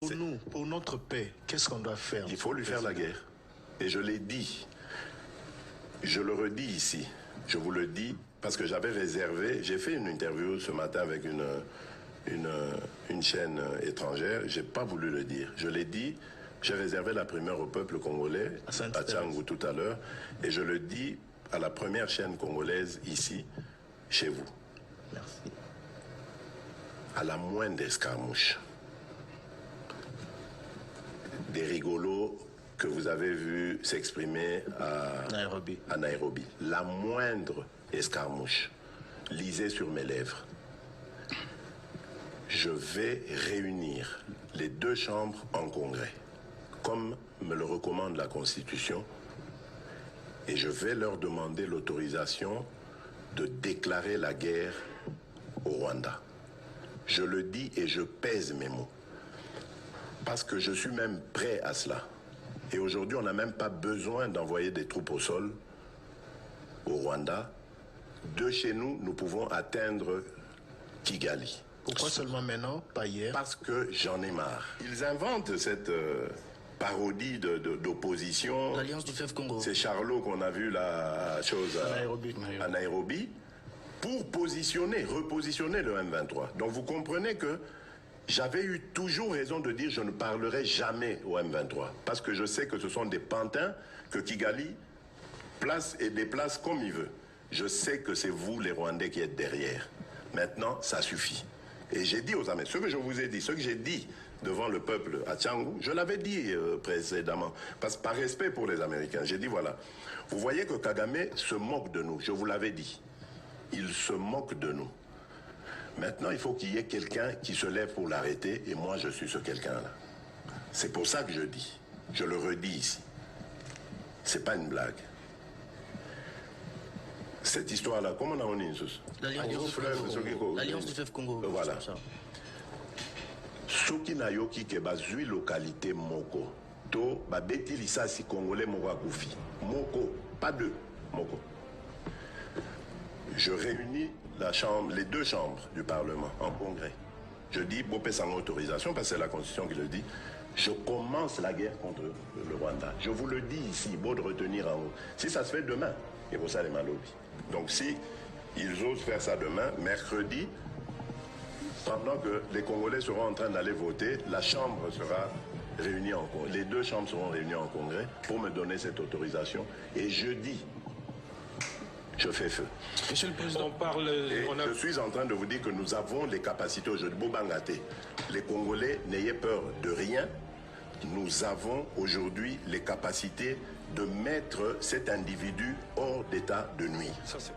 Pour nous, pour notre paix, qu'est-ce qu'on doit faire? Il faut lui faire la guerre. Et je l'ai dit. Je le redis ici. Je vous le dis parce que j'avais réservé. J'ai fait une interview ce matin avec une chaîne étrangère. J'ai pas voulu le dire. Je l'ai dit. J'ai réservé la primeur au peuple congolais, à Tchangou tout à l'heure. Et je le dis à la première chaîne congolaise ici, chez vous. Merci. À la moindre escarmouche, des rigolos que vous avez vus s'exprimer à Nairobi. La moindre escarmouche, lisez sur mes lèvres. Je vais réunir les deux chambres en congrès, comme me le recommande la Constitution, et je vais leur demander l'autorisation de déclarer la guerre au Rwanda. Je le dis et je pèse mes mots. Parce que je suis même prêt à cela. Et aujourd'hui, on n'a même pas besoin d'envoyer des troupes au sol au Rwanda. De chez nous, nous pouvons atteindre Kigali. Pourquoi seulement maintenant, pas hier? Parce que j'en ai marre. Ils inventent cette parodie d'opposition. L'Alliance du fleuve Congo. C'est Charlot qu'on a vu la chose à Nairobi pour repositionner le M23. Donc vous comprenez que j'avais eu toujours raison de dire je ne parlerai jamais au M23. Parce que je sais que ce sont des pantins que Kigali place et déplace comme il veut. Je sais que c'est vous les Rwandais qui êtes derrière. Maintenant, ça suffit. Et j'ai dit aux Américains, ce que je vous ai dit, ce que j'ai dit devant le peuple à Tchangou, je l'avais dit précédemment, parce que par respect pour les Américains, j'ai dit voilà, vous voyez que Kagame se moque de nous, je vous l'avais dit. Il se moque de nous. Maintenant, il faut qu'il y ait quelqu'un qui se lève pour l'arrêter, et moi, je suis ce quelqu'un-là. C'est pour ça que je dis. Je le redis ici. C'est pas une blague. Cette histoire-là, comment on a une sous? L'Alliance du fleuve Congo. Voilà. Soki na yoki ke bazui localité moko. To babeti lisasi congolais moko akufi. Moko, pas deux. Moko. Je réunis les deux chambres du Parlement en congrès. Je dis, Bopé sans autorisation, parce que c'est la Constitution qui le dit, je commence la guerre contre le Rwanda. Je vous le dis ici, beau de retenir en haut. Si ça se fait demain, et vous savez les lobby. Donc si ils osent faire ça demain, mercredi, pendant que les Congolais seront en train d'aller voter, la Chambre sera réunie en congrès. Les deux chambres seront réunies en congrès pour me donner cette autorisation. Et jeudi, je fais feu. Monsieur le Président, je suis en train de vous dire que nous avons les capacités aujourd'hui. Bobangaté, les Congolais, n'ayez peur de rien. Nous avons aujourd'hui les capacités de mettre cet individu hors d'état de nuire. Ça, c'est...